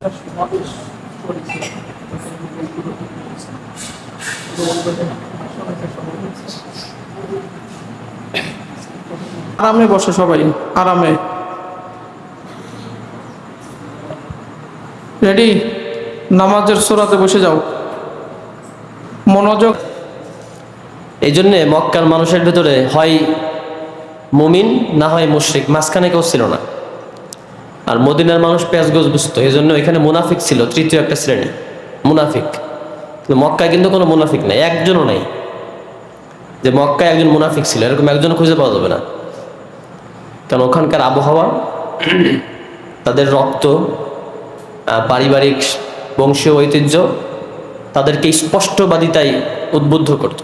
সমাবেশ করেছে আরামে বসে সবাই আরামে রেডি নামাজের সূরাতে বসে যাও মনোযোগ। এই জন্যে মক্কার মানুষের ভেতরে হয় মুমিন না হয় মুশরিক, মাঝখানে কেউ ছিল না। আর মদিনার মানুষ পেঁয়াজগোজ বুঝতো, এই জন্য এখানে মুনাফিক ছিল তৃতীয় একটা শ্রেণী, মুনাফিক। মক্কায় কিন্তু কোনো মুনাফিক নাই, একজনও নাই যে মক্কায় একজন মুনাফিক ছিল, এরকম একজন খুঁজে পাওয়া যাবে না। কারণ ওখানকার আবহাওয়া, তাদের রক্ত, পারিবারিক বংশীয় ঐতিহ্য তাদেরকে স্পষ্টবাদিতাই উদ্বুদ্ধ করত।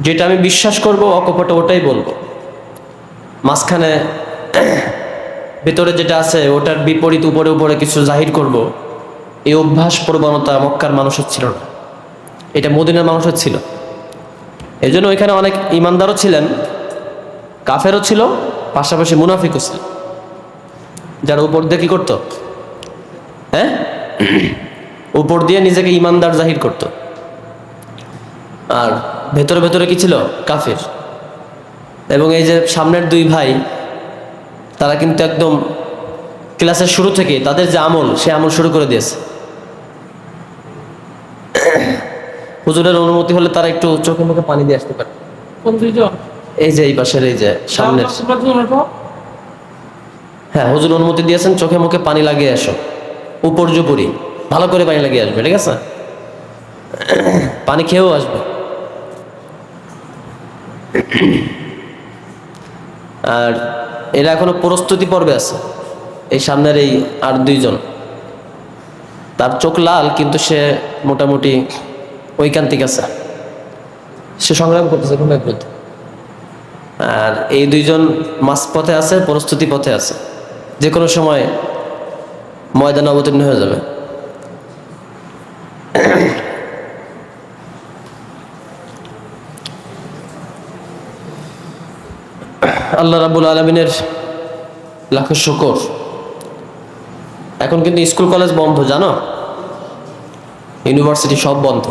যেটা আমি বিশ্বাস করব অকপটে ওটাই বলবো, মাঝখানে ভেতরে যেটা আছে ওটার বিপরীত উপরে উপরে কিছু জাহির করব, এই অভ্যাস প্রবণতা মক্কার মানুষের ছিল না, এটা মদিনার মানুষের ছিল। এই জন্য ওইখানে অনেক ইমানদারও ছিলেন, কাফেরও ছিল, পাশাপাশি মুনাফিকও ছিল, যারা উপর দিয়ে কি করতো, হ্যাঁ, উপর দিয়ে নিজেকে ইমানদার জাহির করত, আর ভেতরে ভেতরে কি ছিল, কাফের। এবং এই যে সামনের দুই ভাই, তারা কিন্তু একদম ক্লাসের শুরু থেকে তাদের যে আমল, সে আমল শুরু করে দিয়েছে। হুজুরের অনুমতি হলে তারা একটু চোখে মুখে পানি দিয়ে আসতে পারে। এই যে এই পাশের, এই যে সামনের, হ্যাঁ, হুজুর অনুমতি দিয়েছেন, চোখে মুখে পানি লাগিয়ে আসো, উপর্যুপরি ভালো করে পানি লাগিয়ে আসবে, ঠিক আছে? পানি খেয়েও আসবে। আর এরা এখনো প্রস্তুতি পর্বে আছে, এই সামনের এই আর দুইজন, তার চোখ লাল কিন্তু সে মোটামুটি ঐকান্তিক আছে, সে সংগ্রাম করতেছে কোনো এক বিরুদ্ধে। আর এই দুইজন মাঝ পথে আছে, প্রস্তুতি পথে আছে, যে কোনো সময় ময়দানে অবতীর্ণ হয়ে যাবে। আল্লাহ রাব্বুল আলামিনের লাখো শুকর, এখন কিন্তু স্কুল কলেজ বন্ধ, জানো, ইউনিভার্সিটি সব বন্ধ।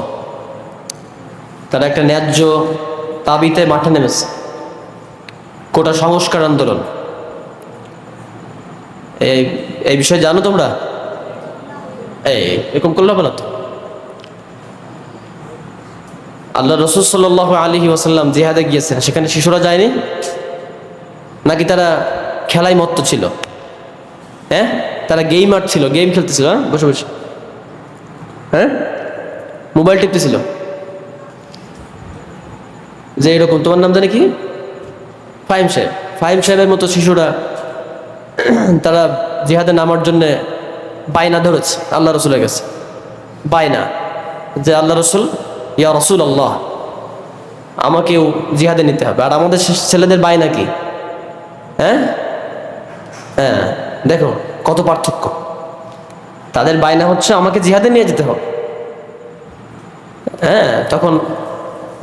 তারা একটা ন্যায্য দাবিতে মাঠে নেমেছে, কোটা সংস্কার আন্দোলন। এই বিষয়ে জানো তোমরা? এরকম করলে হবে না তো। আল্লাহ রাসূল সাল্লাল্লাহু আলাইহি ওয়াসাল্লাম জিহাদে গিয়েছেন, সেখানে শিশুরা যায়নি নাকি? তারা খেলায় মত্ত ছিল, হ্যাঁ, তারা গেমার ছিল, গেম খেলতেছিল, হ্যাঁ, বসে বসে, হ্যাঁ, মোবাইল টিপতেছিল। যে এরকম, তোমার নাম জানি কি, ফাহিম সাহেব, ফাহিম সাহেবের মতো শিশুরা তারা জিহাদে নামার জন্যে বায়না ধরেছে আল্লাহ রসুলের কাছে, বায়না যে আল্লাহ রসুল, ইয়া রসুল আল্লাহ, আমাকেও জিহাদে নিতে হবে। আর আমাদের ছেলেদের বায়না কি, হ্যাঁ হ্যাঁ, দেখো কত পার্থক্য। তাদের বায়না হচ্ছে আমাকে জিহাদে নিয়ে যেতে হবে, হ্যাঁ, তখন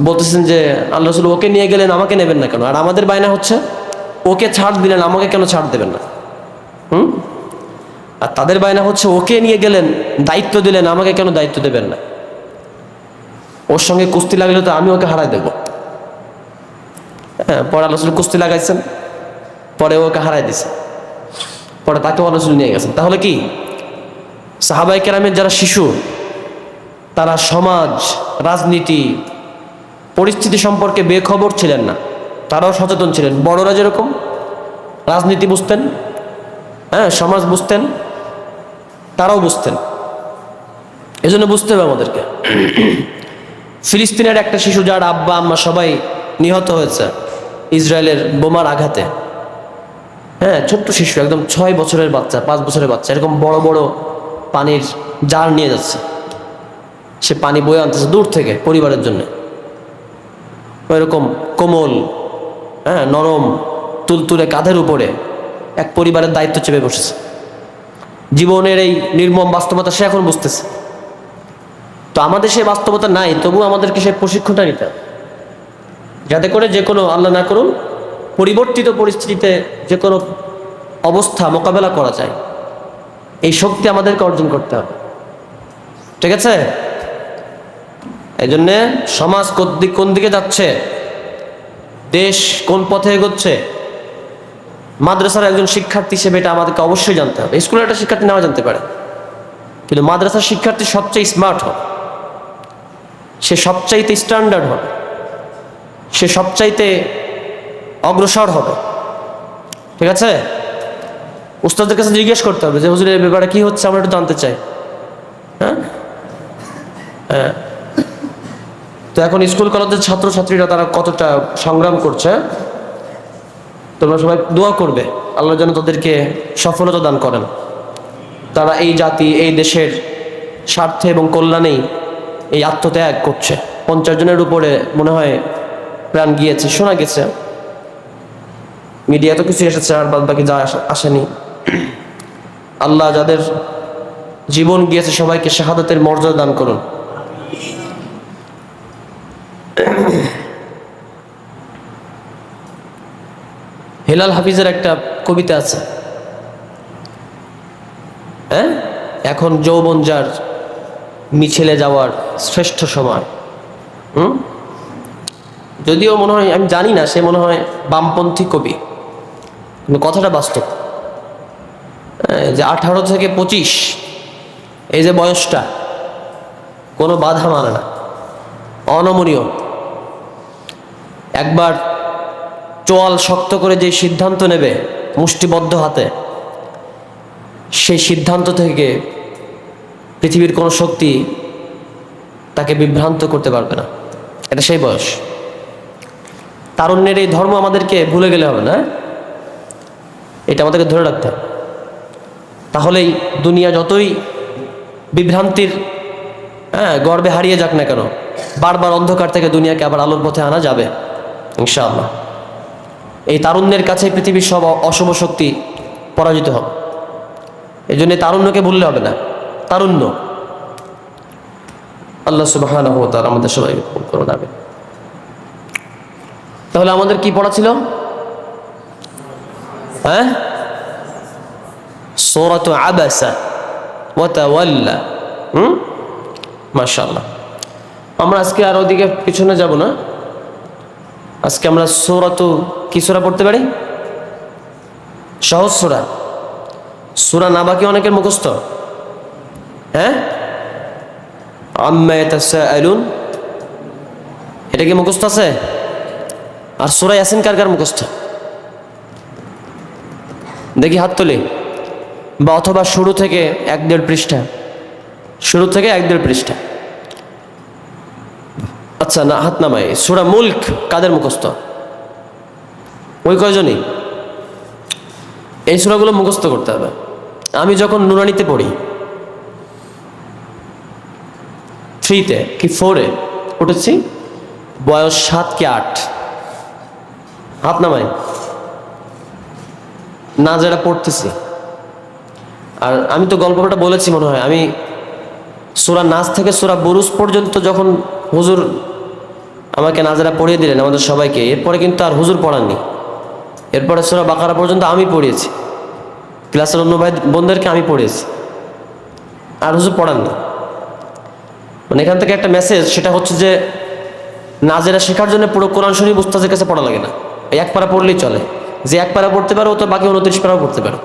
বলতেছেন যে আল্লাহ রসুল ওকে নিয়ে গেলেন, আমাকে নেবেন না কেন? আর আমাদের বায়না হচ্ছে ওকে ছাড় দিলেন, আমাকে কেন ছাড় দেবেন না? আর তাদের বায়না হচ্ছে ওকে নিয়ে গেলেন, দায়িত্ব দিলেন, আমাকে কেন দায়িত্ব দেবেন না? ওর সঙ্গে কুস্তি লাগলে তো আমি ওকে হারাই দেব। হ্যাঁ, পরে আল্লাহ রসুল কুস্তি লাগাইছেন, পরে ওকে হারাই দিছে, পরে তাকে আল্লাহ রসুল নিয়ে গেছেন। তাহলে কি সাহাবায়ে কেরামের যারা শিশু, তারা সমাজ, রাজনীতি, পরিস্থিতি সম্পর্কে বেখবর ছিলেন না, তারাও সচেতন ছিলেন। বড়রা যেরকম রাজনীতি বুঝতেন, হ্যাঁ, সমাজ বুঝতেন, তারাও বুঝতেন। এজন্য বুঝতে হবে আমাদেরকে। ফিলিস্তিনের একটা শিশু, যার আব্বা আম্মা সবাই নিহত হয়েছে ইসরায়েলের বোমার আঘাতে, হ্যাঁ, ছোট্ট শিশু, একদম 6 বছরের বাচ্চা, 5 বছরের বাচ্চা, এরকম বড় বড় পানির জার নিয়ে যাচ্ছে, সে পানি বয়ে আনতেছে দূর থেকে পরিবারের জন্য। ওইরকম কোমল, হ্যাঁ, নরম তুলতুলে কাঁধের উপরে এক পরিবারের দায়িত্ব চেপে বসেছে। জীবনের এই নির্মম বাস্তবতা সে এখন বুঝতেছে। তো আমাদের সেই বাস্তবতা নাই, তবু আমাদেরকে সেই প্রশিক্ষণটা নিতে হবে, যাতে করে যে কোনো, আল্লাহ না করুন, পরিবর্তিত পরিস্থিতিতে যে কোনো অবস্থা মোকাবেলা করা যায়। এই শক্তি আমাদেরকে অর্জন করতে হবে, ঠিক আছে? এই জন্যে সমাজ কোন দিকে যাচ্ছে, দেশ কোন পথে এগোচ্ছে, মাদ্রাসার একজন শিক্ষার্থী হিসেবে এটা আমাদেরকে অবশ্যই জানতে হবে। স্কুলের একটা শিক্ষার্থী নাও জানতে পারে, কিন্তু মাদ্রাসার শিক্ষার্থী সবচেয়ে স্মার্ট হয়, সে সবচাইতে স্ট্যান্ডার্ড হবে, সে সবচাইতে অগ্রসর হবে, ঠিক আছে? উস্তাদের কাছে জিজ্ঞেস করতে হবে যে হুজুর এই ব্যাপারে কি হচ্ছে, আমরা একটু জানতে চাই। হ্যাঁ হ্যাঁ। তো এখন স্কুল কলেজের ছাত্রছাত্রীরা তারা কতটা সংগ্রাম করছে, তোমরা সবাই দোয়া করবে আল্লাহ যেন তাদেরকে সফলতা দান করেন। তারা এই জাতি, এই দেশের স্বার্থে এবং কল্যাণেই এই আত্মত্যাগ করছে। 50 জনের উপরে মনে হয় প্রাণ গিয়েছে, শোনা গেছে, মিডিয়া তো কিছু এসেছে, আর বাদ বাকি যা আসেনি। আল্লাহ যাদের জীবন গিয়েছে সবাইকে শাহাদাতের মর্যাদা দান করুন। হেলাল হাফিজের একটা কবিতা আছে, হ্যাঁ, এখন যৌবন যার মিছিলে যাওয়ার শ্রেষ্ঠ সময়। যদিও মনে হয়, আমি জানি না, সে মনে হয় বামপন্থী কবি, কিন্তু কথাটা বাস্তব। যে 18 থেকে 25 এই যে বয়সটা, কোনো বাধা মানে না, অনমনীয়। একবার চোয়াল শক্ত করে যে সিদ্ধান্ত নেবে মুষ্টিবদ্ধ হাতে, সেই সিদ্ধান্ত থেকে পৃথিবীর কোনো শক্তি তাকে বিভ্রান্ত করতে পারবে না। এটা সেই বয়স। তারুণ্যের এই ধর্ম আমাদেরকে ভুলে গেলে হবে না, এটা আমাদেরকে ধরে রাখতে হবে। তাহলেই দুনিয়া যতই বিভ্রান্তির গর্বে হারিয়ে যাক না কেন, বারবার অন্ধকার থেকে দুনিয়াকে আবার আলোর পথে আনা যাবে ইনশাআল্লাহ। এই তারুণ্যের কাছে পৃথিবীর সব অশুভ শক্তি পরাজিত হবে। এই জন্য তারুণ্যকে ভুললে হবে না। তারুণ্য আল্লাহ সুবহানাহু ওয়া তাআলা আমাদের সবাইকে কবুল করুন, আমিন। তাহলে আমাদের কি পড়া ছিল? সূরাতু আবাসা ওয়া তাওয়াল্লা। মাশাআল্লাহ। আমরা আজকে আর ওদিকে পিছনে যাব না, আজকে আমরা কি সূরা পড়তে পারি? সহজ সূরা। সূরা নাবা কি অনেকের মুখস্থ? আম্মা ইয়াতাসাআলুন, এটা কি মুখস্থ আছে? আর সূরা ইয়াসিন কার কার মুখস্থ? দেখি হাত তুলি। বা অথবা শুরু থেকে 1-1.5 পৃষ্ঠা, শুরু থেকে 1-1.5 পৃষ্ঠা। আচ্ছা না, হাত নামাই। সূরা মুলক কাদের মুখস্থ? ওই কয়জনই। এই সূরাগুলো মুখস্থ করতে হবে। আমি যখন নুরানিতে পড়ি, 3-তে কি 4-এ উঠেছি, বয়স 7 কি 8, হাত নামাই, না যারা পড়তেছি। আর আমি তো গল্পটা বলেছি মনে হয়, আমি সূরা নাস থেকে সূরা বুরুজ পর্যন্ত যখন হুজুর আমাকে নাজারা পড়িয়ে দিলেন আমাদের সবাইকে, এরপরে কিন্তু আর হুজুর পড়াননি। এরপরে সূরা বাকারা পর্যন্ত আমি পড়িয়েছি, ক্লাসের অন্য ভাই বোনদেরকে আমি পড়িয়েছি, আর হুজুর পড়াননি। মানে এখান থেকে একটা মেসেজ, সেটা হচ্ছে যে নাজেরা শেখার জন্য পুরো কোরআন শরীফ উস্তাদের কাছে পড়া লাগে না, এই 1 পারা পড়লেই চলে। যে 1 পারা পড়তে পারো, ও তো বাকি 29 পারাও পড়তে পারো,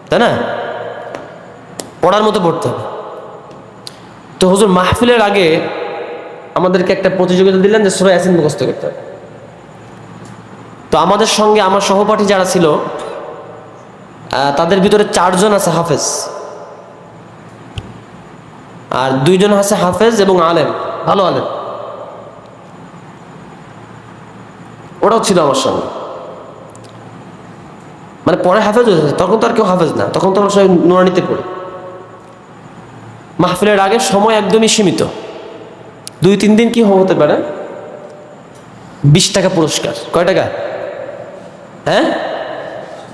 তাই না? পড়ার মতো পড়তে হবে। তো হুজুর মাহফিলের আগে আমাদেরকে একটা প্রতিযোগিতা দিলেন যে সূরা ইয়াসিন মুখস্থ করতে হবে। তো আমাদের সঙ্গে আমার সহপাঠী যারা ছিল, তাদের ভিতরে 4 জন আছে হাফেজ, আর 2 জন আছে হাফেজ এবং আলেম, ভালো আলেম। ওরাও ছিল আমার সঙ্গে। মানে পরে হাফেজ হয়েছে, তখন তো আর কেউ হাফেজ না, তখন তো আমরা সবাই নুরানিতে পড়ি। মাহফিলের আগে সময় একদমই সীমিত, 2-3 দিন কি হতে পারে, 20 টাকা পুরস্কার। কয় টাকা?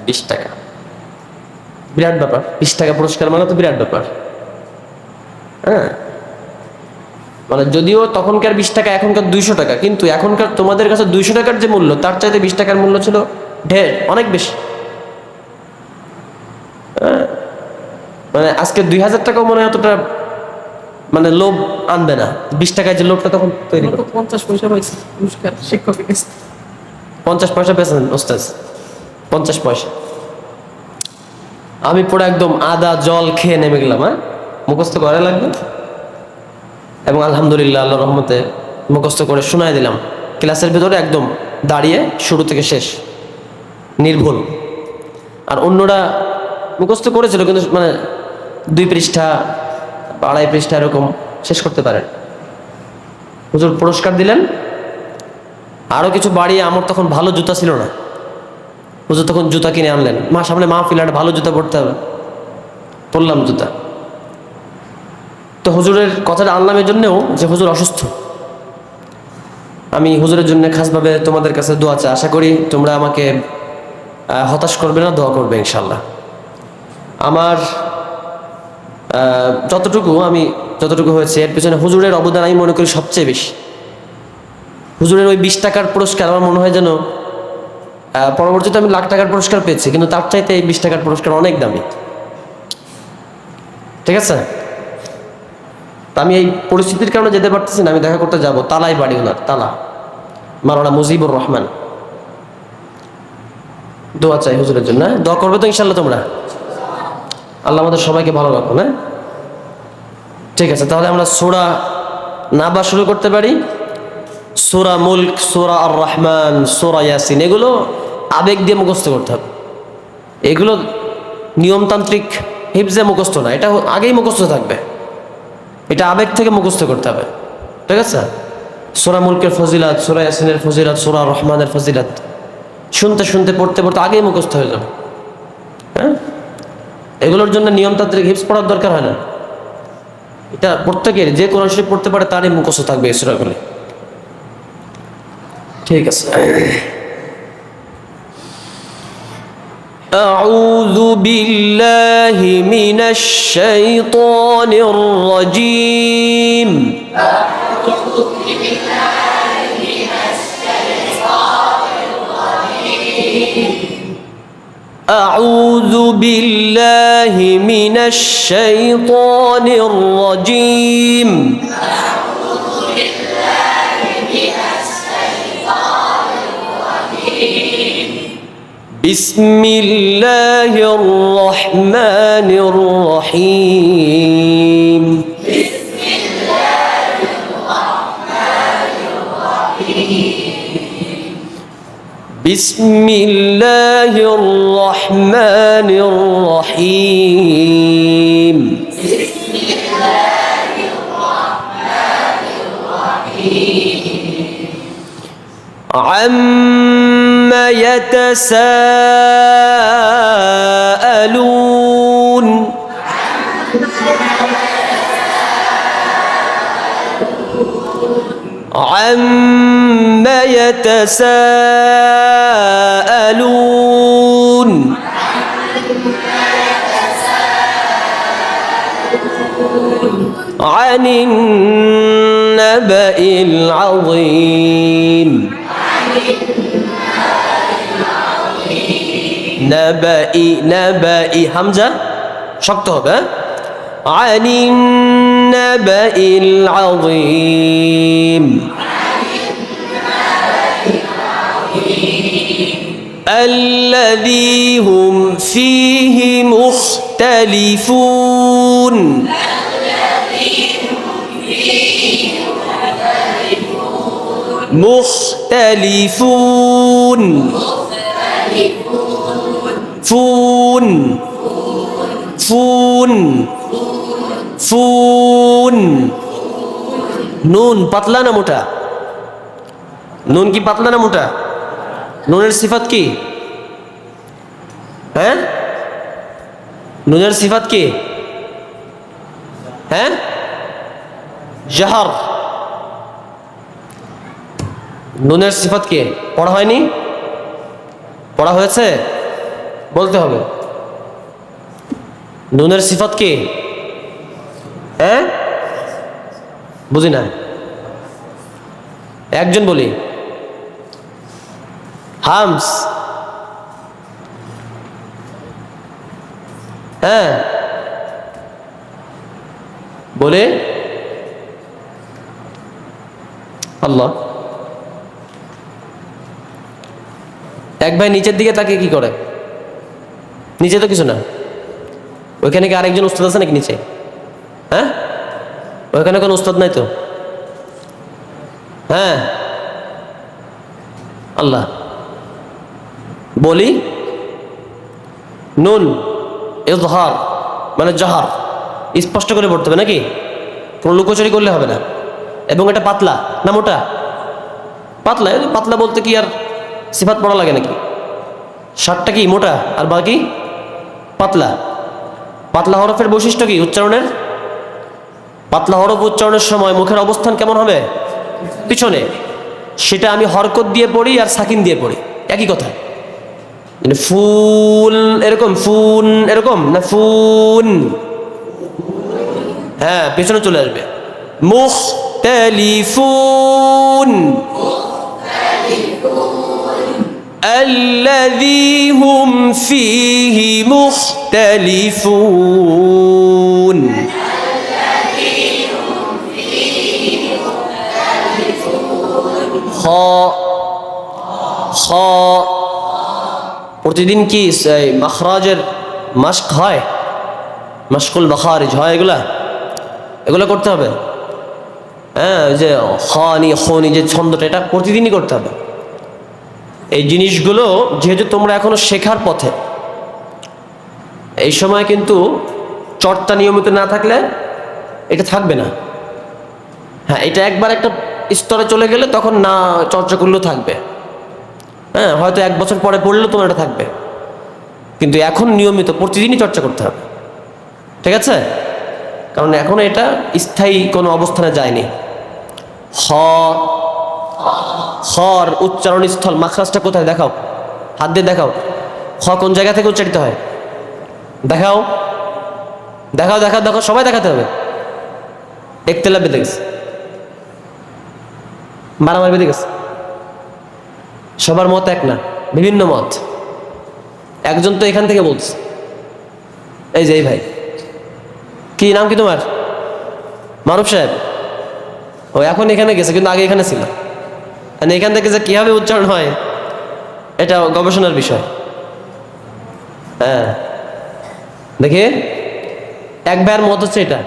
20 টাকা। বিরাট ব্যাপার। 20 টাকা পুরস্কার মানে তো বিরাট ব্যাপার। মানে যদিও তখনকার 20 টাকা, এখনকার 200 টাকা, কিন্তু এখনকার তোমাদের কাছে 200 টাকার যে মূল্য, তার চাইতে 20 টাকার মূল্য ছিল অনেক বেশি। মানে আজকে 2000 টাকাও মনে হয় অতটা মানে লোভ আনবে না। 20 টাকায় যে লোভটা তখন তৈরি আমরা তো 50 পয়সা পাইছি পুরস্কার শিক্ষকের কাছে। 50 পয়সা পেয়েছেন ওস্তাদ, 50 পয়সা। আমি পুরো একদম আদা জল খেয়ে নেমে গেলাম। হ্যাঁ, মুখস্থ করা লাগবে এবং আলহামদুলিল্লাহ আল্লাহর রহমতে মুখস্থ করে শোনায় দিলাম ক্লাসের ভিতরে, একদম দাঁড়িয়ে শুরু থেকে শেষ নির্ভুল। আর অন্যরা মুখস্থ করেছিল কিন্তু মানে 2 পৃষ্ঠা 2.5 পৃষ্ঠা এরকম শেষ করতে পারেন। হুজুর পুরস্কার দিলেন। আরও কিছু বাড়িয়ে, আমার তখন ভালো জুতা ছিল না, হুজুর তখন জুতা কিনে আনলেন। সামনে মাহফিল, একটা ভালো জুতা পরতে হবে, পরলাম জুতা। তো হুজুরের কথাটা আনলাম এই জন্যেও যে হুজুর অসুস্থ। আমি হুজুরের জন্য খাসভাবে তোমাদের কাছে দোয়া চাই, আশা করি তোমরা আমাকে হতাশ করবে না, দোয়া করবে ইনশাল্লাহ। আমার যতটুকু হয়েছে এর পিছনে হুজুরের অবদান আমি মনে করি সবচেয়ে বেশি। হুজুরের ওই 20 টাকার পুরস্কার আমার মনে হয় যেন, পরবর্তীতে আমি লাখ টাকার পুরস্কার পেয়েছি, কিন্তু তার চাইতে এই 20 টাকার পুরস্কার অনেক দামি। ঠিক আছে, তা আমি এই পরিস্থিতির কারণে যেতে পারতেছি না। আমি দেখা করতে যাব, তালাই বাড়ি ওনার, তালা, মাওলানা মুজিবুর রহমান। দোয়া চাই হুজুরের জন্য, দোয়া করবে তো ইনশাল্লাহ তোমরা। আল্লাহ আমাদের সবাইকে ভালো রাখুন। হ্যাঁ, ঠিক আছে, তাহলে আমরা সূরা নাবা শুরু করতে পারি। সূরা মুলক, সূরা আর রহমান, সূরা ইয়াসিন, এগুলো আবেগ দিয়ে মুখস্থ করতে হবে। এগুলো নিয়মতান্ত্রিক হিফজে মুখস্থ না, এটা আগেই মুখস্থ থাকবে, এটা আবেগ থেকে মুখস্থ করতে হবে। ঠিক আছে, সূরা মুলকের ফজিলাত, সূরা ইয়াসিনের ফজিলাত, সূরা রহমানের ফজিলাত শুনতে শুনতে পড়তে পড়তে আগেই মুখস্থ হয়ে যাবে। হ্যাঁ, এগুলোর জন্য নিয়মতান্ত্রিক হিফজ পড়ার দরকার হয় না। এটা প্রত্যেকের, যে কোরআন শরীফ পড়তে পারে তারই মুখস্থ থাকবে এই সূরাগুলি। ঠিক আছে। أعوذ بالله من الشيطان الرجيم أعوذ بالله من الشيطان الرجيم بسم الله الرحمن الرحيم بسم الله الرحمن الرحيم بسم الله الرحمن الرحيم بسم الله الرحمن الرحيم عما يتساءلون عما يتساءلون عن النبأ العظيم نبأ হামজা শক্ত হবে। عن النبأ العظيم الذي هم فيه مختلفون مختلفون فون فون فون নুন পাতলা না মোটা? নুন কি পাতলা না মোটা? নুনের সিফাত কি? হ্যাঁ, নুনের সিফাত কি? হ্যাঁ, জাহর। নুনের সিফাত কি? পড়া হয়নি? পড়া হয়েছে? বলতে হবে। নুনের সিফাত কি? হ্যাঁ, বুঝি না, একজন বলি। হামস। হ্যাঁ, বলে আল্লাহ। এক ভাই নিচের দিকে তাকে কি করে? নিচে তো কিছু না, ওইখানে কি আরেকজন উস্তাদ আছে নাকি নিচে? হ্যাঁ, ওইখানে কোনো উস্তাদ নাই তো। হ্যাঁ, আল্লাহ বলি নুন ইজহার মানে জাহার, স্পষ্ট করে পড়তে হবে নাকি? কোনো লুকোচুরি করলে হবে না। এবং এটা পাতলা না মোটা? পাতলা। পাতলা বলতে কি আর সিফাত পড়া লাগে নাকি? শার্টটা কি মোটা আর বাকি পাতলা? পাতলা হরফের বৈশিষ্ট্য কি উচ্চারণের? পাতলা হরফ উচ্চারণের সময় মুখের অবস্থান কেমন হবে? পিছনে। সেটা আমি হরকত দিয়ে পড়ি আর সাকিন দিয়ে পড়ি, একই কথা। ফুল এরকম, ফুন এরকম না, ফুন হ্যাঁ পেছনে চলে আসবে। মুখতালিফুন الذي هم فيه مختلفون খ খ প্রতিদিন কি মাখরাজের মাস্ক হয়? মাশকুল মাখারিজ হয়, এগুলা করতে হবে। হ্যাঁ, ওই যে খনি খনি যে ছন্দটা, এটা প্রতিদিনই করতে হবে। এই জিনিসগুলো যেহেতু তোমরা এখনো শেখার পথে, এই সময় কিন্তু চর্চা নিয়মিত না থাকলে এটা থাকবে না। হ্যাঁ, এটা একবার একটা স্তরে চলে গেলে তখন না চর্চা করলেও থাকবে। হ্যাঁ, হয়তো 1 বছর পরে পড়লেও তোমার এটা থাকবে, কিন্তু এখন নিয়মিত প্রতিদিনই চর্চা করতে হবে। ঠিক আছে? কারণ এখন এটা স্থায়ী কোনো অবস্থানে যায়নি। খ খর উচ্চারণ স্থল, মাখরাজটা কোথায় দেখাও, হাত দিয়ে দেখাও। খ কোন জায়গা থেকে উচ্চারিত হয়? দেখাও দেখাও দেখাও দেখো, সবাই দেখাতে হবে। একতলাপ বেঁধে গেছে, মারামারি বেঁধে গেছে, সবার মত এক না, বিভিন্ন মত। একজন তো এখান থেকে বলছে, এই যে এই ভাই, কি নাম কি তোমার? মারুফ সাহেব। ও এখন এখানে গেছে, কিন্তু আগে এখানে ছিল। এখান থেকে যে কিভাবে উচ্চারণ হয় এটা গবেষণার বিষয়। হ্যাঁ, দেখি এক ভাইয়ের মত হচ্ছে এটা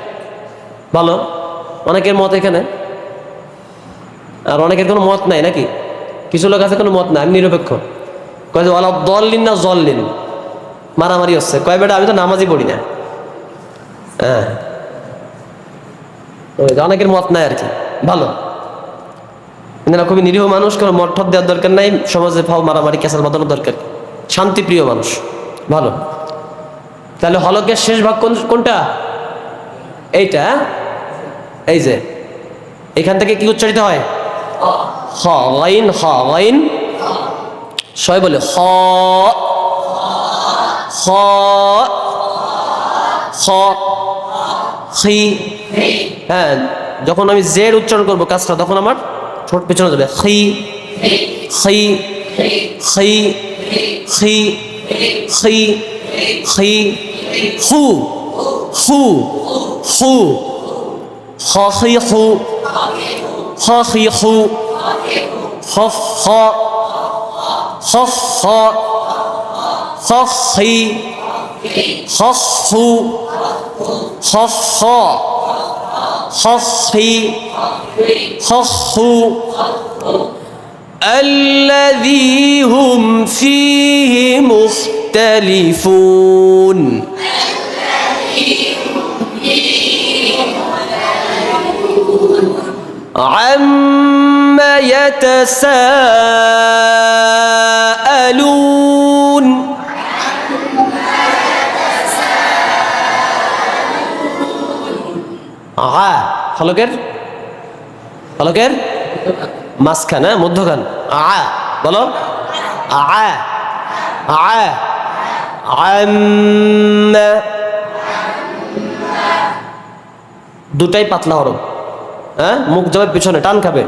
ভালো, অনেকের মত এখানে, আর অনেকের কোনো মত নাই নাকি? কিছু লোক আছে কোনো মত নাই, আমি নিরপেক্ষ। কয় যে ওয়ালা দল্লিন না জল্লিন, মারামারি হচ্ছে। কয় বেটা আমি তো নামাজই পড়ি না। হ্যাঁ, অনেকের মত নাই আর কি, ভালো। এনারা খুবই নিরীহ মানুষ, কোনো মত ঠপ দেওয়ার দরকার নাই, সমাজে ফাও মারামারি ক্যাসাল বাঁধানোর দরকার, শান্তিপ্রিয় মানুষ, ভালো। তাহলে হলকের শেষ ভাগ কোনটা? এইটা। এই যে এখান থেকে কি উচ্চারিত হয়? খ গাইন, খ গাইন, সবাই বলে খ খ খ খি। হ্যাঁ, যখন আমি জের উচ্চারণ করবো কাজটা, তখন আমার ঠোঁট পেছনে যাবে। খি খি খি খি খি খি হু হু হু খ খি হু খ খি হু খ খ খ খ খ খি খ হু খ খ খ খি খ হু الذي هم فيه مختلفون عما يتساءلون হলকের হলকের মাঝখান, হ্যাঁ মধ্যখান। বলো দুটাই পাতলা হরফ। হ্যাঁ, মুখ যাবে পিছনে, টান খাবে।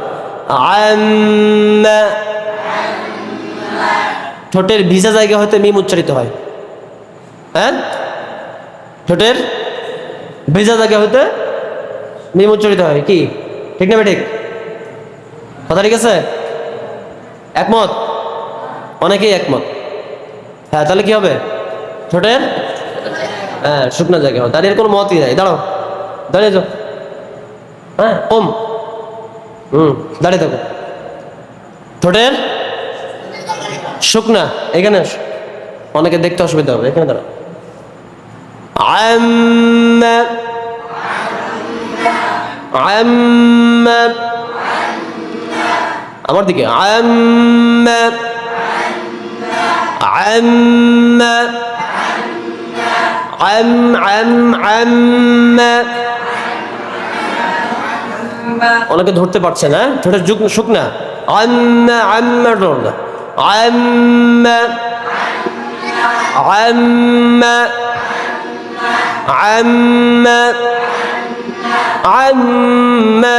ঠোঁটের ভিজা জায়গা হয়তো মিম উচ্চারিত হয়। হ্যাঁ, ঠোঁটের ভেজা জায়গা হতে মিম উচ্চারিত হয়। কি ঠিক না ঠিক? কথা ঠিক আছে? একমত? অনেকেই একমত। হ্যাঁ, তাহলে কি হবে? ঠোঁটের হ্যাঁ শুকনা জায়গা হবে। দাঁড়িয়ে কোনো মতই নাই। দাঁড়াও, দাঁড়িয়ে যাও। হ্যাঁ ওম, দাঁড়িয়ে থাকো। ঠোঁটের শুকনা, এখানে আসো। অনেকে দেখতে অসুবিধা হবে, এখানে দাঁড়াও। আম্মা আম্মা, আমার দিকে। আম্মা আম্মা আম আম আম্মা। অনেকে ধরতে পারছে না, ঠোঁটের শুকনা। আম্মা আম্মা ডরনা। আম্মা আম্মা আম্মা আম্মা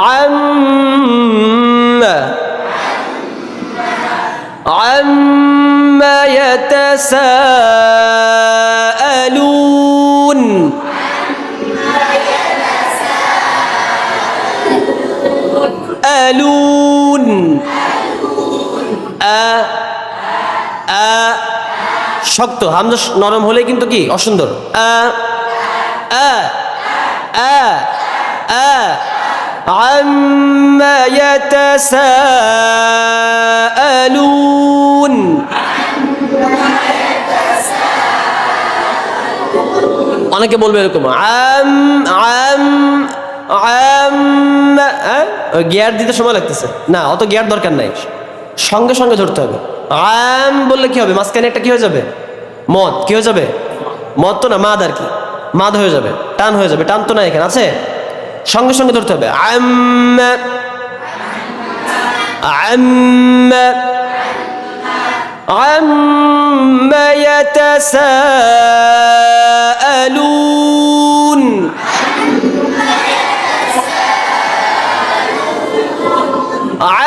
عما عما يتساءلون ألون শক্ত হামজা নরম হলে কিন্তু কি অসুন্দর। عما يتساءلون অনেকে বলবে এরকম আম আম আম, গিয়ার দিতে সময় লাগতেছে না, অত গিয়ার দরকার নাই, সঙ্গে সঙ্গে ধরতে হবে। আম বললে কি হবে? মাঝখানে একটা কি হয়ে যাবে? মদ। কি হয়ে যাবে? মদ তো না, মাদ আর কি, মাদ হয়ে যাবে, টান হয়ে যাবে। টান তো না এখানে আছে, সঙ্গে সঙ্গে ধরতে হবে। আম্মা আম্মা আম্মা ইয়াতাসাআলুন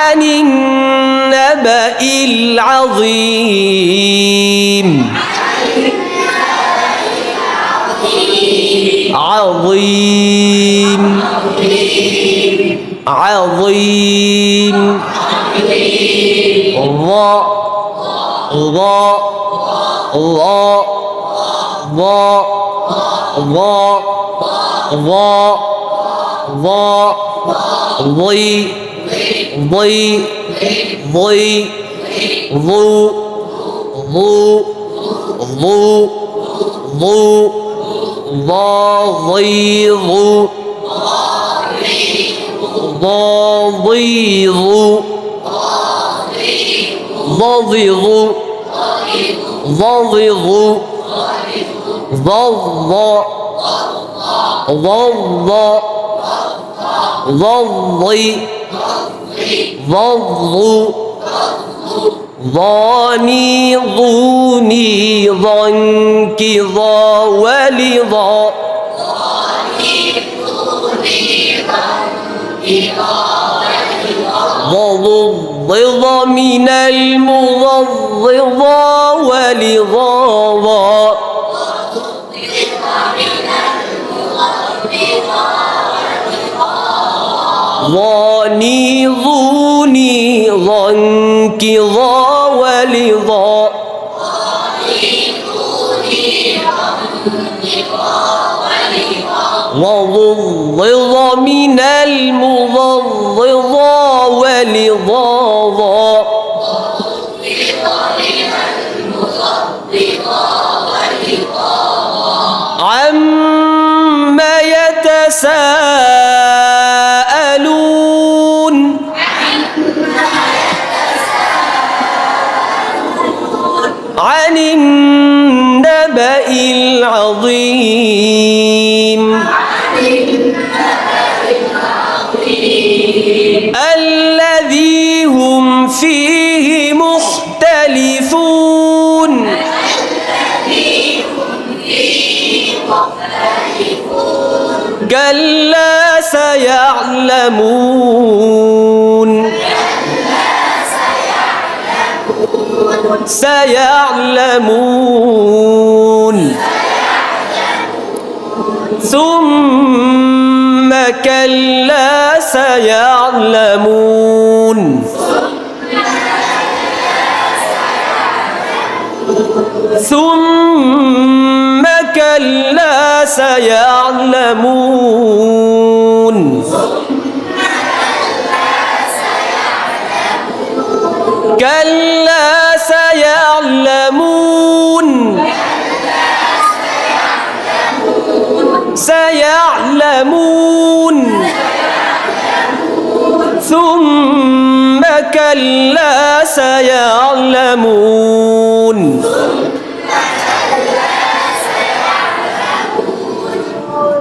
আনিন নাবাইল আযীম। عظيم عظيم الله الله الله الله الله الله الله ضي ضي ضي ضو ضو ضو ضو ضغيظ ضغيظ ضغيظ ضغيظ ضض ضض ضضي ضض ضاني ضوني ضنك ضا ولضا ضضض من المضضضا ولضاضا ضاني ضوني ضنك ضا ولضا وضضض من المضضضا ولضاضا عما يتساءلون عن النبأ العظيم الذي هم فيه مختلفون كلا سيعلمون سيعلمون ثم كلا سيعلمون ثم كلا سيعلمون كلا سيعلمون سيعلمون ثم كلا سيعلمون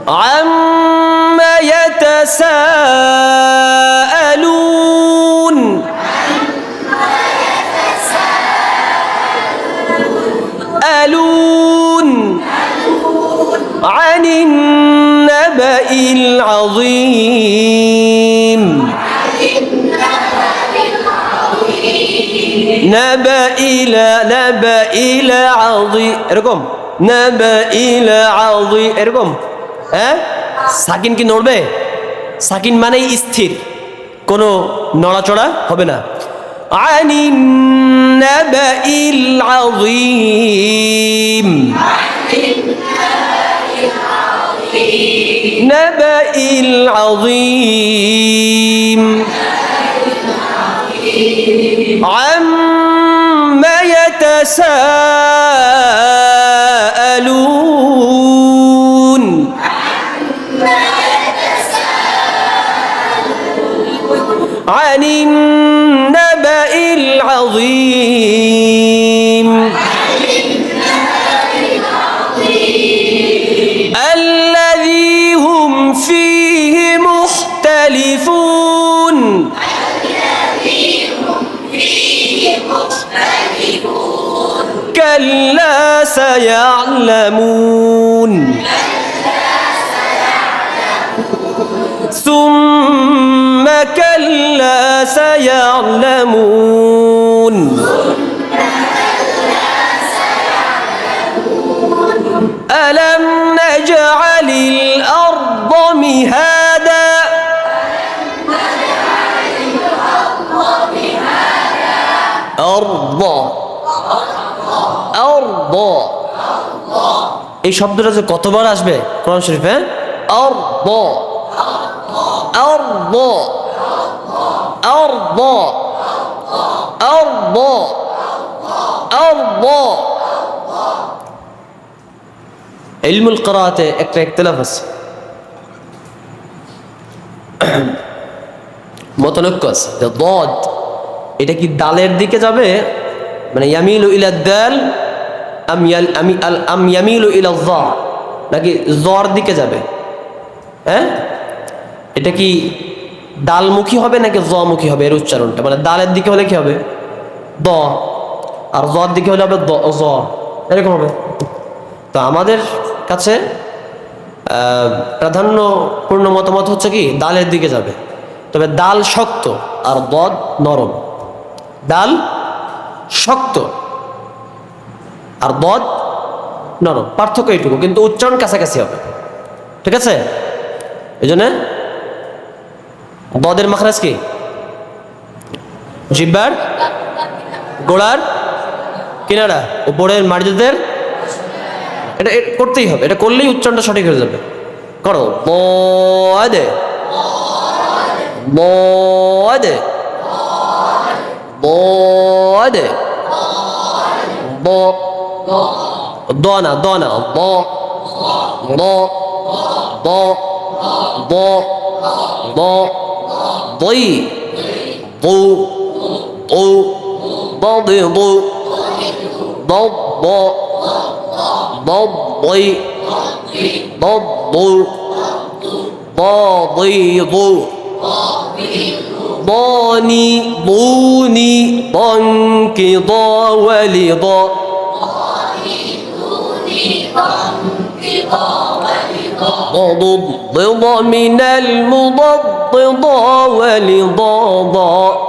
عما يتساءلون عن النبأ العظيم نبأ العظيم এরকম نبأ العظيم এরকম হ্যাঁ সাকিন কি নড়বে সাকিন মানেই স্থির কোনো নড়াচড়া হবে না عن النبأ العظيم نبأ العظيم عما يتساءلون عن النبأ العظيم الذي هم فيه مختلفون كلا سيعلمون ثم كلا سيعلمون ألم نجعل الأرض مهادا أرض এই শব্দটা যে কতবার আসবে কোরআন শরীফে أرض أرض أرض أرض أرض ইলমুল কিরাআতে একটা ইখতিলাফ আছে মতনৈক্য আছে যে দাদ এটা কি দালের দিকে যাবে মানে ইয়ামিলু ইলা দাল আম ইয়ামিলু ইলা যা নাকি জর দিকে যাবে হ্যাঁ এটা কি দালমুখী হবে নাকি জমুখী হবে এর উচ্চারণটা মানে দালের দিকে হলে কি হবে দ আর জর দিকে হলে হবে জ এরকম হবে তো আমাদের কাছে প্রাধান্যপূর্ণ মতামত হচ্ছে কি দালের দিকে যাবে তবে দাল শক্ত আর দদ নরম দাল শক্ত আর দদ নরম পার্থক্য এইটুকু কিন্তু উচ্চারণ কাছাকাছি হবে ঠিক আছে এই জন্য দদের মাখরাজ কি জিহ্বার গোড়ার কিনারা উপরের মার্জিদের এটা করতেই হবে এটা করলেই উচ্চারণটা সঠিক হয়ে যাবে করো বদে বদে বদে ব দনা দনা ব ব ব ব ব বই বু ও বদে বু ব ব ضبي ضبوا ضبيض ضاني ضوني ضنك ضا ولضا ضضض من المضضضا ولضاضا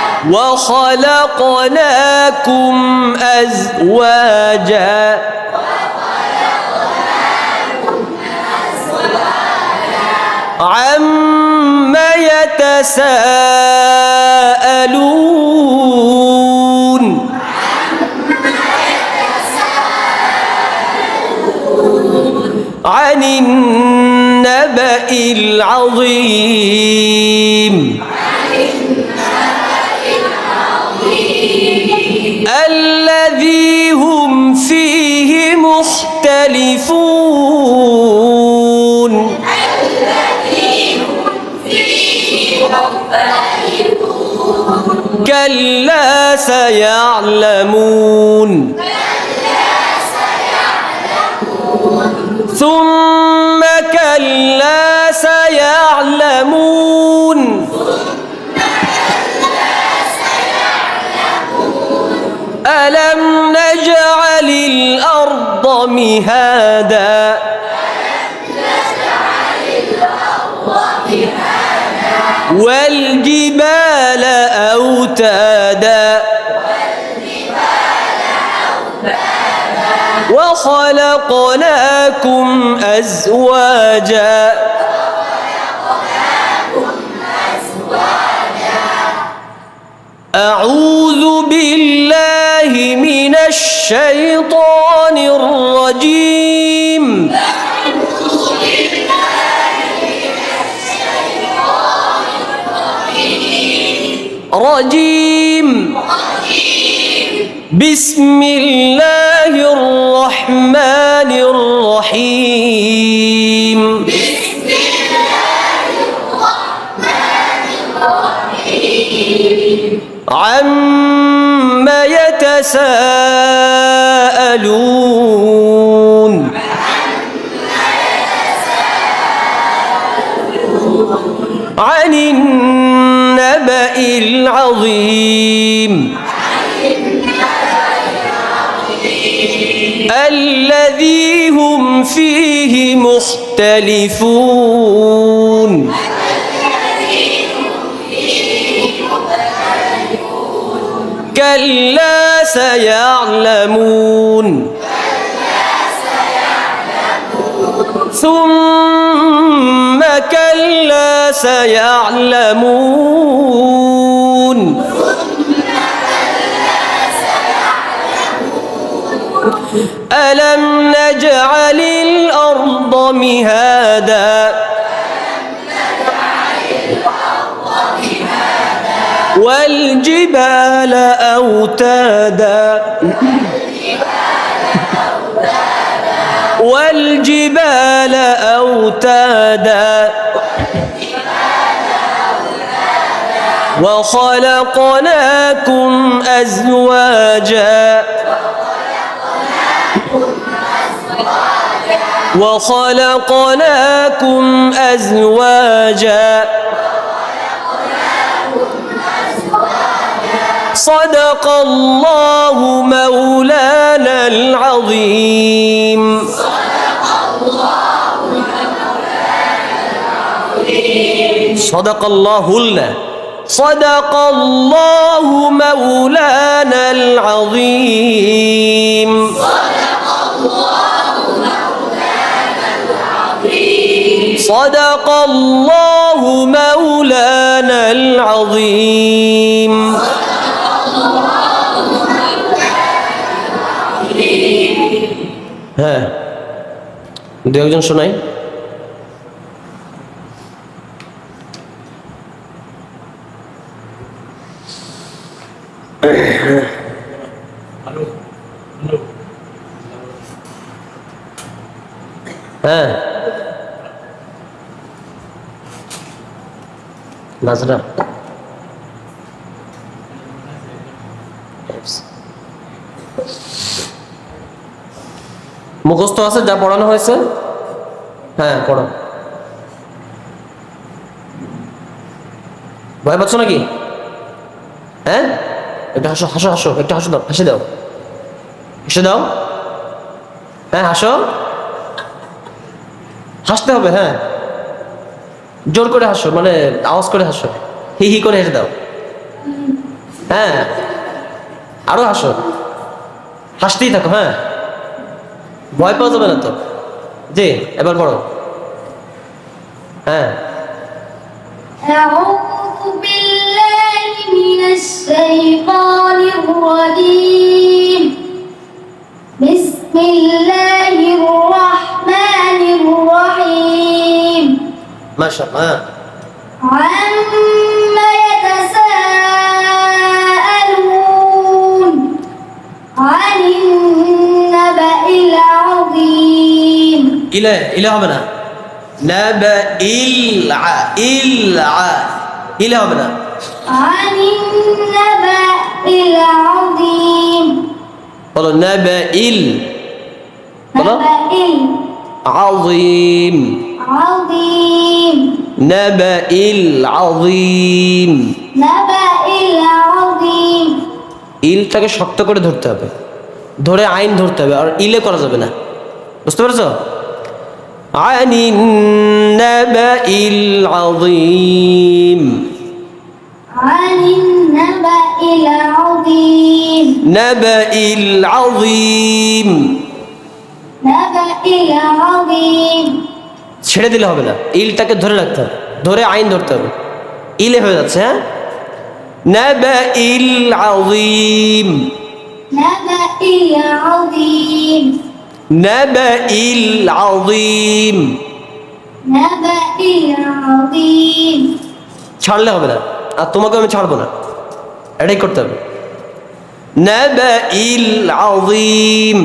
وخلقناكم أزواجا عما يتساءلون عن النبأ العظيم الذي هم فيه مختلفون كلا سيعلمون ثم كلا سيعلمون ألم نجعل الأرض مهادا والجبال أوتادا وخلقناكم أزواجا أعوذ بالله من الشيطان الرجيم بسم الله الرحمن الرحيم عما يتساءلون عن النبأ العظيم الذي هم فيه مختلفون كلا سيعلمون ثم كلا سيعلمون ألم نجعل الأرض مهادا والجبال أوتادا والجبال أوتادا وخلقناكم أزواجا وخلقناكم أزواجا صدق الله مولانا العظيم صدق الله مولانا العظيم صدق الله مولانا العظيم হ্যাঁ দু একজন শোনাই হ্যাঁ নাজরা মুখস্থ আছে যা পড়ানো হয়েছে হ্যাঁ পড়ো ভয় পাচ্ছ নাকি হ্যাঁ একটু হাসো হাসো হাসো একটু হাসো দাও হাসি দাও হেসে দাও হ্যাঁ হাসো হাসতে হবে হ্যাঁ জোর করে হাসো মানে আওয়াজ করে হাসো হি হি করে হেসে দাও হ্যাঁ, আরো হাসো, হাসতেই থাকো। হ্যাঁ, ভয় পাওয়া যাবে না তো। জি, এবার পড়ো। হ্যাঁ, أعوذ بالله من الشيطان الرجيم بسم الله الرحمن الرحيم মাশাআল্লাহ। عما يتساءلون عن النبأ العظيم ইলে ইলে হবে না, নাবা ইলে হবে না। عن النبأ العظيم বলো নাবা বলো نبأ আযীম, العظيم নাবা আযীম। نبأ العظيم ইলটাকে শক্ত করে ধরতে হবে, ধরে আইন ধরতে হবে, আর ইলে করা যাবে না। বুঝতে পেরেছো? আনিন নাবাইল আযীম, عن النبأ العظيم নাবাইল আযীম। نبأ العظيم ছেড়ে দিলে হবে না, ইলটাকে ধরে রাখতে হবে, ধরে আইন ধরতে হবে। ইলে হয়ে যাচ্ছে। হ্যাঁ, নাবাইল আযীম, نبأ العظيم নাবাইল আযীম। نبأ العظيم ছাড়লে হবে না, আর তোমাকে আমি ছাড়বো না, এটাই করতে হবে। নাবাইল আযীম।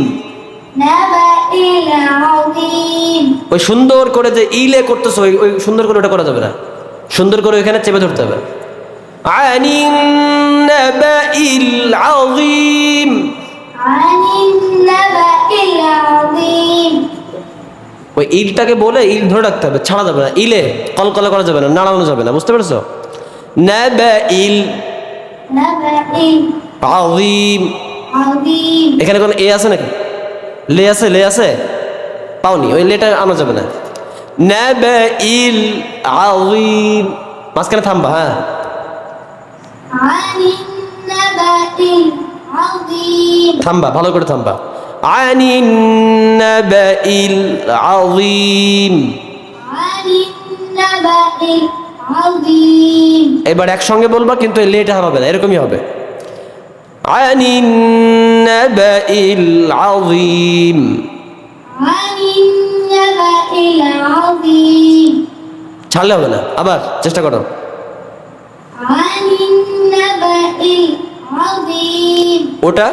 نبأ العظيم ওই সুন্দর করে যে ইলে করতেছো, ওই সুন্দর করে ওটা করা যাবে না, সুন্দর করে ওইখানে চেপে ধরতে হবে। আনিন নাবাইল আযীম। عن النبأ العظيم ওই ইলটাকে বলে ইল ধরে রাখতে হবে, ছাড়া যাবে না। ইলে কলকলা করা যাবে না, নাড়ানো যাবে না। বুঝতে পেরেছো? নাবাইল نبأ আযীম। العظيم এখানে কোন এ আছে নাকি? লে আছে? লে আছে? পাওনি, ওই লেটা আনা যাবে না। নাবাইল আযীম, মাঝখানে থামবা। হ্যাঁ, عن النبأ العظيم থামবা, ভালো করে থামবা। আনিন নাবাইল আযীম। عن النبأ العظيم এবার একসঙ্গে বলবা, কিন্তু এই লেটা হবে না, এরকমই হবে। আনিন নাবাইল আযীম। عن النبأ العظيم ছাড়লে হবে না, আবার চেষ্টা করো। عن النبأ العظيم ওটা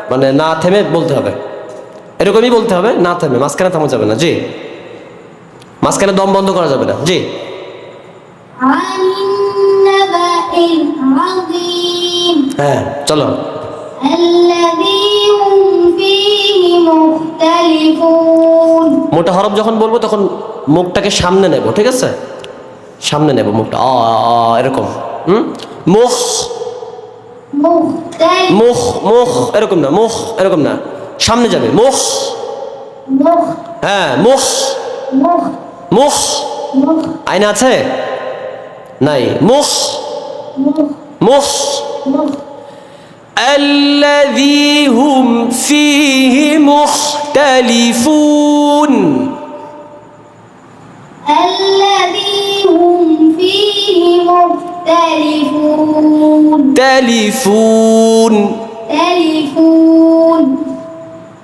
মানে না থেমে বলতে হবে, এরকমই বলতে হবে, না থেমে। মাঝখানে থামা যাবে না। জি, মাঝখানে দম বন্ধ করা যাবে না। জি, عن النبأ العظيم হ্যাঁ, চলো। الذي هم فيه مختلفون মোটা হরফ যখন বলবো তখন মুখটাকে সামনে নেব, ঠিক আছে? সামনে নেব মুখটা, এরকম। মুখ مختلف মুখ মুখ এরকম না, মুখ এরকম না, সামনে যাবে মুখ। مخ হ্যাঁ, মুখ مخ মুখ। مخ আইনা আছে? নাই। মুখ مخ মুখ। مخ الذي هم فيه مختلفون، الذي هم فيه مختلفون تلفون। تلفون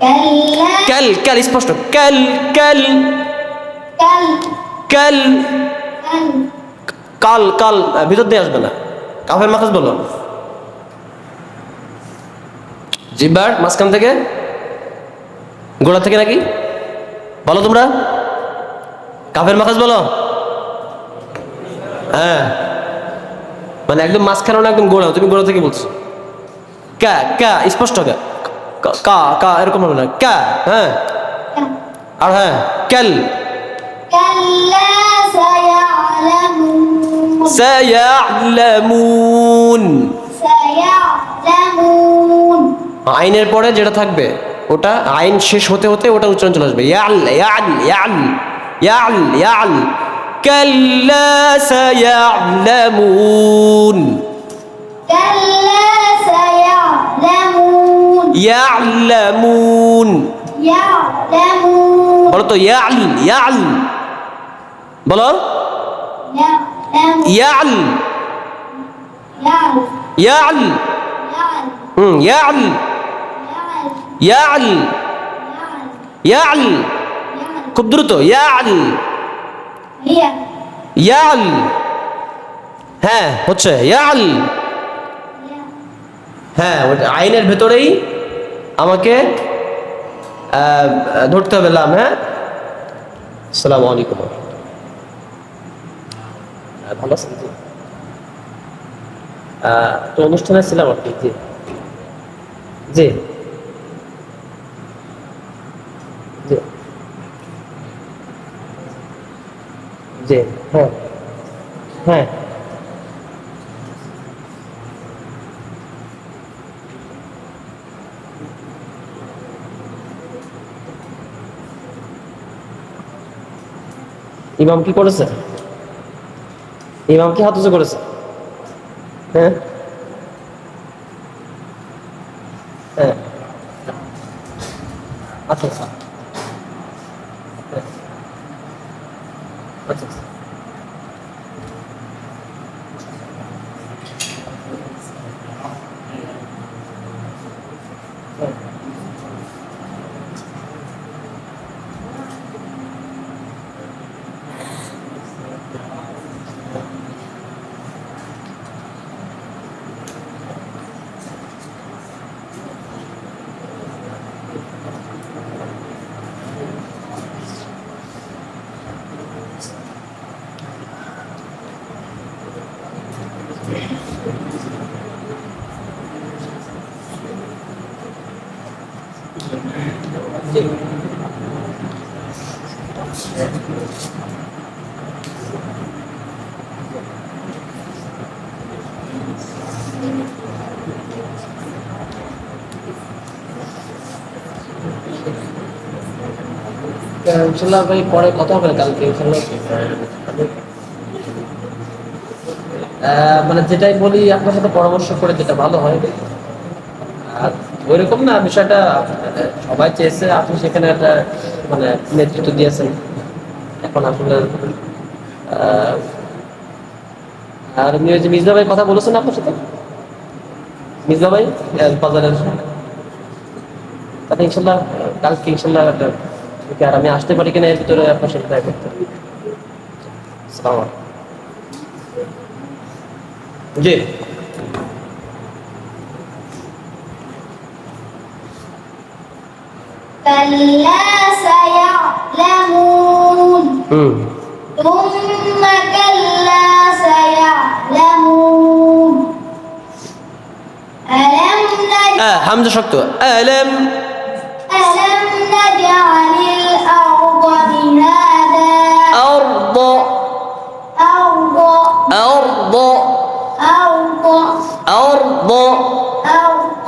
كلا কাল কাল স্পষ্ট, কাল কাল كل কাল كل কাল কাল, ভিতর দিয়ে আসবে না। কাফের মাখাজ বলো, জিহ্বার মাঝখান থেকে, গোড়া থেকে নাকি বলো তোমরা? কাফের মাখাজ বলো। হ্যাঁ, মানে একদম মাঝখানে না, একদম গোড়া। তুমি গোড়া থেকে বলছো। কা কা স্পষ্ট, কা কা কা এরকম হবে না, কা। হ্যাঁ, আর হ্যাঁ, কাল। كلا سيعلمون সায়ালামুন। سيعلمون আইনের পরে যেটা থাকবে ওটা আইন শেষ হতে হতে ওটা উচ্চারণ চলে আসবে। ইয়াল ইয়াল ইয়াল ইয়াল ইয়াল। কাল্লা সায়ালামুন। كلا سيعلمون ইয়ালামুন يعلمون বলো তো ইয়াল ইয়াল বলো يعلم ইয়াল يعلم ইয়াল يعلم ইয়াল يعلم ইয়াল يعلم ইয়াল يعلم খুব দ্রুত ইয়াল هي ইয়াল হ্যাঁ হচ্ছে ইয়াল হ্যাঁ ওটা আইনের ভেতরেই আমাকে ধরতে হবে লাম। হ্যাঁ আসসালামু আলাইকুম ভালো আছেন জি তো অনুষ্ঠানে ছিলাম আর কি জি জি জি জি হ্যাঁ হ্যাঁ ইমাম কি করেছে? ইমাম কি হাত উঁচু করেছে? হ্যাঁ হ্যাঁ আচ্ছা আচ্ছা আচ্ছা আচ্ছা ইনশাল্লাহ ভাই পরে কথা হবে কালকে ইনশাল্লাহ। মানে যেটাই বলি আপনার সাথে পরামর্শ করে যেটা ভালো হয়। আর ওইরকম না বিষয়টা, সবাই চেয়েছে, আপনি সেখানে একটা মানে নেতৃত্ব দিয়েছেন। এখন আসলে আর এমনি ওই যে মির্জা ভাই কথা বলেছেন আপনার সাথে, মির্জা ভাই বাজারের, তাহলে ইনশাল্লাহ কালকে ইনশাল্লাহ আর আমি আসতে পারি কিনা এর ভিতরে আপনার সাথে দেখা করতে। আসসালামু আলাইকুম জি كلا سيعلمون ثم كلا سيعلمون ألم হামজা শক্ত আলম نجعل الأرض مهادا أرض أرض أرض أرض أرض أرض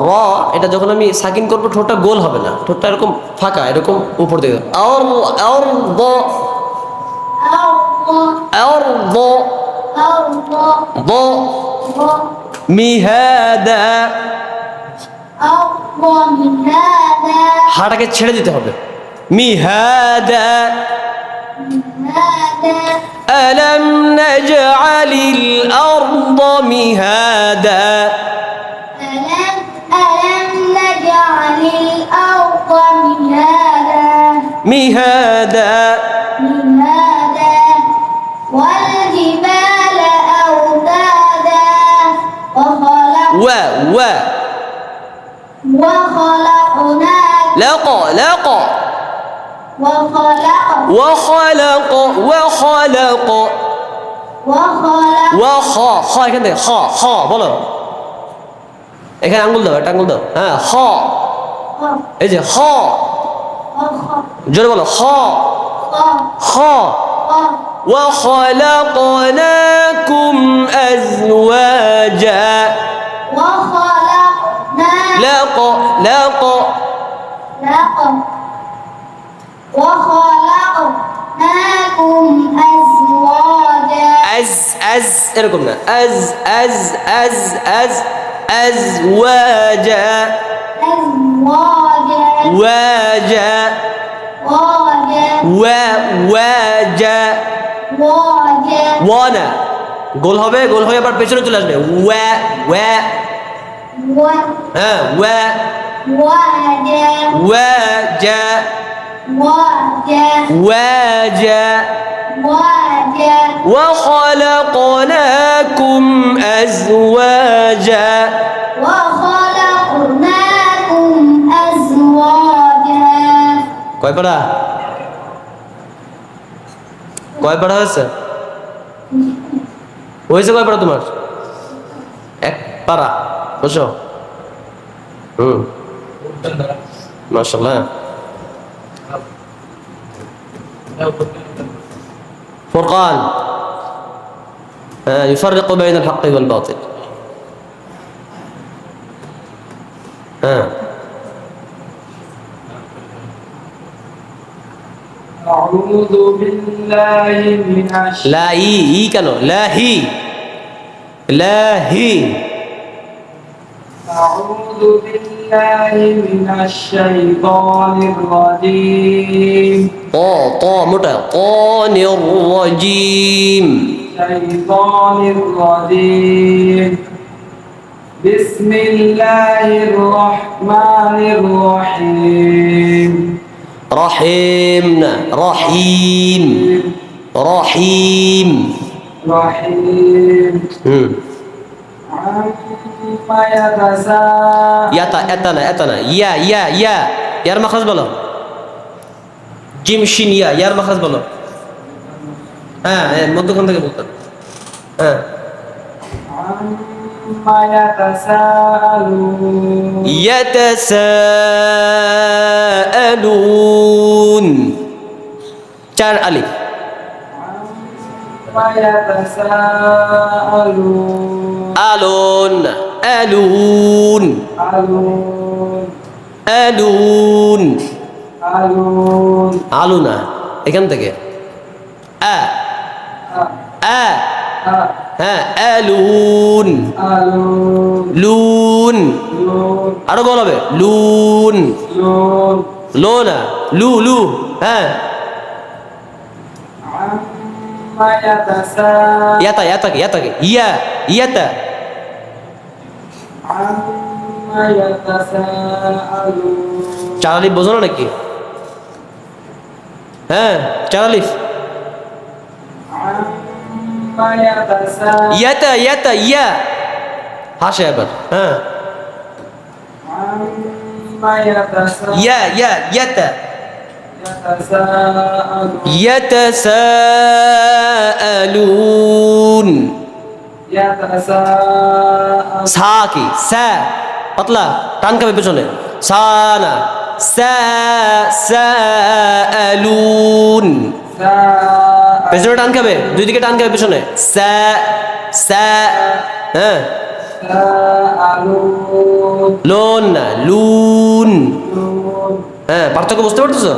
র এটা যখন আমি সাকিন করবো ঠোঁটটা গোল হবে না, ঠোঁটটা এরকম ফাঁকা, এরকম উপর দিকে أرض أرض أرض أرض أرض ض মিহাদা أرض مهادا হাটাকে ছেড়ে দিতে হবে মিহাদা مهادا ألم نجعل الأرض مهادا ألم نجعل الأرض مهادا مهادا مهادا والجبال أوتادا وخلقناك لق وخلق খ এখান থেকে খ বলো, এখানে আঙ্গুল দাও, একটা আঙ্গুল দাও, হ্যাঁ খ, এই যে খ, জোরে বলো খ খ وخلقناكم أزواجا لق وخلقناكم أزواجا আজ আজ এরকম না, আজ আজ আজ আজ আজওয়াজা أزواجا ওয়াজা واجا ওয়াজা واجا ওয়ানা গোল হবে, গোল হয়ে আবার পেছনে চলে আসবে ওয়া ওয়া হ্যাঁ ওয়া واجا ওয়াজা واجا ওয়াজা واجا وخلقناكم أزواجا وخلقناكم أزواجا কয় পারা হয়েছে কয় পারা তোমার? এক পারা। বসো। মাশাআল্লাহ। فرقان يفرق بين الحق والباطل. أعوذ بالله من لا ই কেন? لا هي أعوذ بالله من الشيطان الرجيم মোটা قان الرجيم الشيطان الرجيم بسم الله الرحمن الرحيم رحيم رحيم رحيم رحيم عما এতা না ইয়া ইয়ার মাখরাজ বলো। জিম শিন ইয়ার মাখরাজ বলো। হ্যাঁ মধ্যখান থেকে বলতাম। হ্যাঁ عما يتساءلون يتساءلون চার আলিফ। عما يتساءلون আলুন আলুন ألون আলুন ألون আলু না, এখান থেকে আ আ হ্যাঁ আলুন ألون লুন لون আরো বল হবে লুন لون লো না লু হ্যাঁ عما يتساءلون ইয়াতাকে ইয়াতা عما يتساءلون চার আলিফ বোঝো না নাকি? হ্যাঁ চার আলিফ। عما يتساءلون ইয়া হাসে এবার। হ্যাঁ عما يتساءلون ইয়াতা يتساءلون يتساءلون يتساءلون সা কি সা পাতলা টান খাবে পেছনে সানা সাআলুন পেছনে টান খাবে, দুই দিকে টান খাবে পেছনে সা হ্যাঁ يتساءلون লোন না লুন। لون হ্যাঁ পার্থক্য বুঝতে পারতেছো?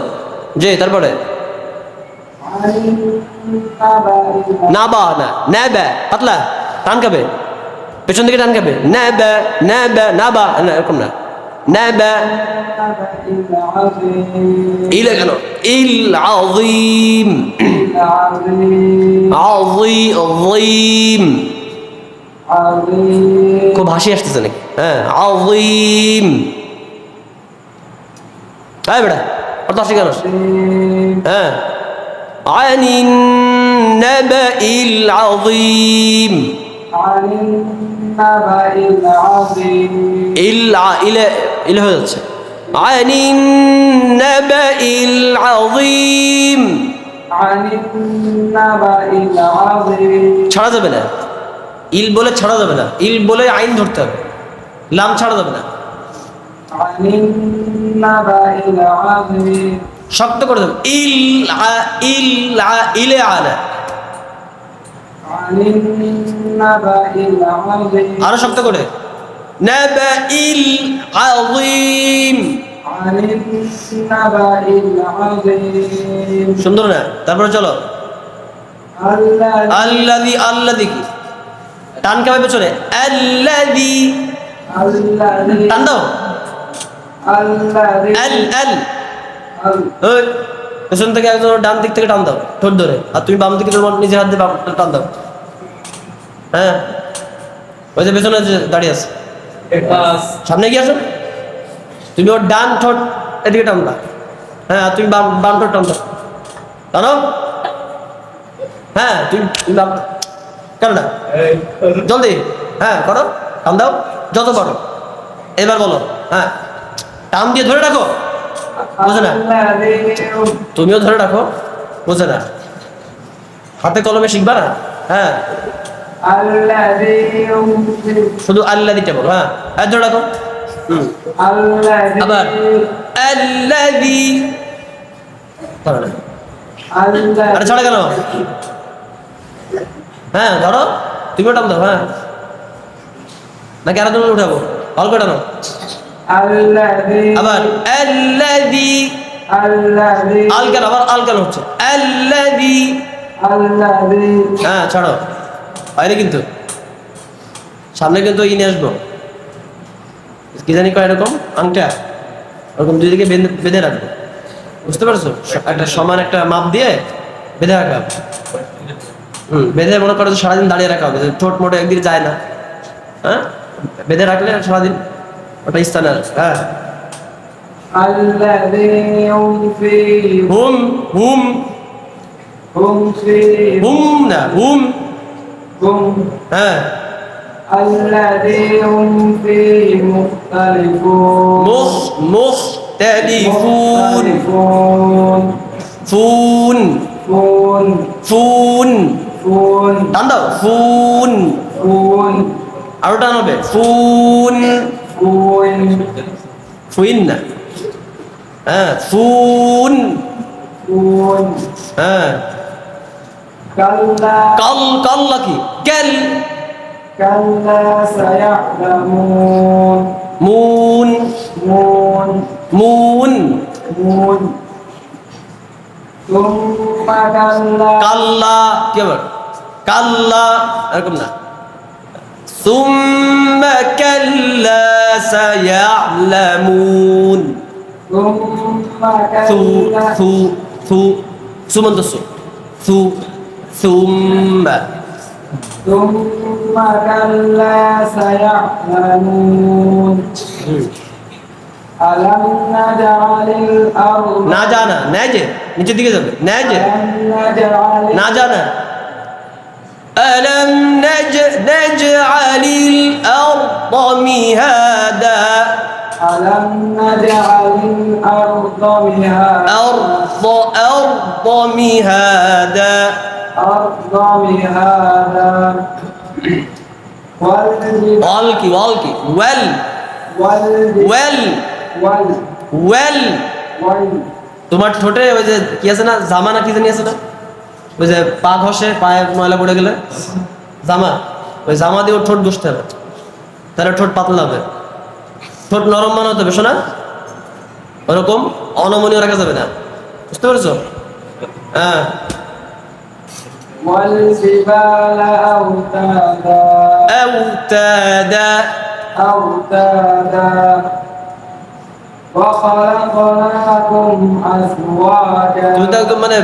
যে তারপরে عن النبأ নাবা না নাবা পাতলা টান খাবে পেছন দিকে টান খাবে নাবা নাবা না এরকম না নাবা العظيم ইলা কেন ইল আযীম العظيم আযীম عظيم খুব হাসি আসতেছে নাকি? হ্যাঁ আযীম। হ্যাঁ বেটা অর্থ হাসি কেন? হ্যাঁ আনিন নাবাইল আযীম عن النبأ العظيم ইল হয়ে যাচ্ছে আনিন নাবাইল আযীম عن النبأ العظيم ছাড়া যাবে না, ইল বলে ছাড়া যাবে না, ইল বলে আইন ধরতে হবে, লাম ছাড়া যাবে না, عن النبأ العظيم শক্ত করে দেবে ইলে আনা عن النبأ العظيم আরো শক্ত করে নাবাইল আযীম। عن النبأ العظيم সুন্দর না? তারপরে চলো আল্লাযী আল্লাযী কি টান কেমন পেছনে আল্লাযী টান দাও আল আল ওই পেছন থেকে একজন ডান দিক থেকে টান দাও ঠোঁট ধরে আর তুমি বাম দিকে তোমার নিজের হাত দিয়ে টান দাও হ্যাঁ ওই যে পেছনে যে দাঁড়িয়ে আছে সামনে গিয়ে আসো তুমি ওর ডান ঠোঁট এদিকে টান দাও হ্যাঁ আর তুমি বাম ঠোঁট টান দাও টানো হ্যাঁ তুমি বাম কেন না জলদি হ্যাঁ করো টান দাও যত পারো এবার বলো হ্যাঁ টান দিয়ে ধরে রাখো বুঝে না তুমিও ধরে রাখো বুঝে না হাতে কলমে শিখবা না হ্যাঁ শুধু আল্লাহ দিতে বলো হ্যাঁ হাত ধরে রাখো আবার আল্লাযী আরে ছাড়া কেন হ্যাঁ ধরো তুমিও টান দাও হ্যাঁ নাকি আরো তুমি উঠাবো অল্প টানো আবার আল্লাযী আল কেন আবার আল কেন হচ্ছে আল্লাযী হ্যাঁ ছাড়ো বাইরে কিন্তু সামনে কিন্তু ইনে আসবো কি জানি কয় এরকম আংটা ওরকম দুই দিকে বেঁধে রাখবো বুঝতে পারছো একটা সমান একটা মাপ দিয়ে বেঁধে রাখা হবে বেঁধে মনে করো সারাদিন দাঁড়িয়ে রাখা হবে ঠোঁট মোটে একদিকে যায় না হ্যাঁ বেঁধে রাখলে সারাদিন ওটা স্থানে আসবে হ্যাঁ হুম হুম হুম না হুম হ্যাঁ الذي هم فيه مختلفون مختلفون فون فون فون فون টান দাও ফুন فون আরো টান হবে ফুন فون ফুইন না হ্যাঁ ফুন فون হ্যাঁ كلا কাল কাল্লা কি ক্যাল كلا سيعلمون মুন مون মুন مون ثم كلا কাল্লা কি আবার কাল্লা এরকম না ثم كلا سيعلمون ثم ثو كلا ثو ثو সুমন্ত সু ثু ثم ثم كلا سيعلمون ألم نجعل الأرض না জানা নেয় যে নিচের দিকে যাবে নেয় যে ألم نجعل না জানা ألم نجعل الأرض مهادا ألم نجعل الأرض مهادا أرض مهادا أرض مهادا والجبال وال কি ওয়াল কি ওয়েল ওয়েল ওয়েল তোমার ঠোঁটে ওই যে কি আছে না জামা না কি জানি আছে না ওই যে পা ঘষে পায়ে ময়লা পড়ে গেলে জামা ওই জামা দিয়ে ওর ঠোঁট ঘষতে হবে তাহলে ঠোঁট পাতলা হবে ঠোঁট নরম বানাতে হবে শোনা ওরকম অনমনীয় রাখা যাবে না বুঝতে পেরেছো হ্যাঁ والجبال أوتادا أوتادا أوتادا وخلقناكم أزواجا তুমি তো একদম মানে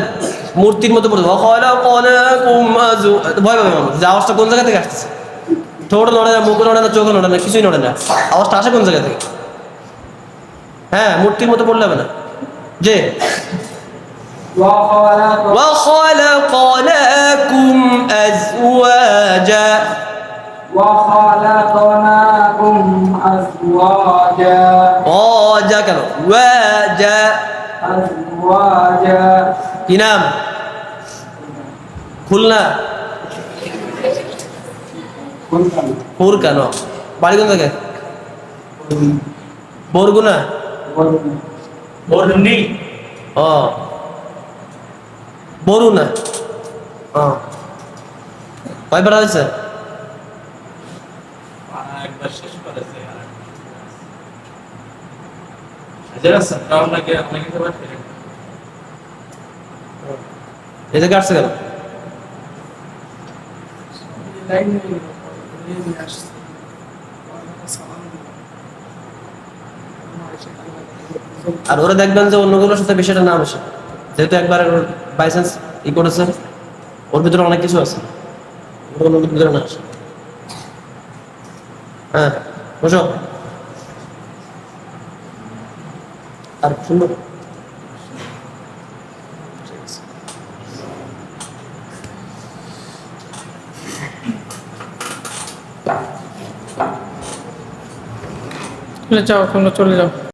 মূর্তির মতো পড়ছো ভয় পাবে মানুষ যে আওয়াজটা কোন জায়গা থেকে আসতেছে ঠোঁট নড়ে না মুখ নড়ে না চোখ নড়ে না কিছুই নড়ে না আওয়াজটা আসে কোন জায়গা থেকে হ্যাঁ মূর্তির মতো পড়লে হবে না যে وخلقناكم أزواجا وخلقناكم أزواجا واجا কেন ওয়াজা أزواجا কি নাম খুলনা পুর কেন বাড়ি কোন জায়গায় বরগুনা বরুণী ও বরুণা কয়বার আছে একবার শেষ করেছে যারা সত্রাও লাগে আপনাকে তো বাট এই জায়গা আসছে কেন লাইন নিয়ে নিয়ে আসছে সালাম দিল আমার এসে আর ওরা দেখবেন যে অন্যগুলোর সাথে বিষয়টা না বসে, যেহেতু একবার বাই চান্স ই করেছে, ওর ভিতরে অনেক কিছু আছে, ওটা অন্য ভিতরে না আসে। হ্যাঁ বসো। আর সুন্দর যাও তোমরা চলে যাও।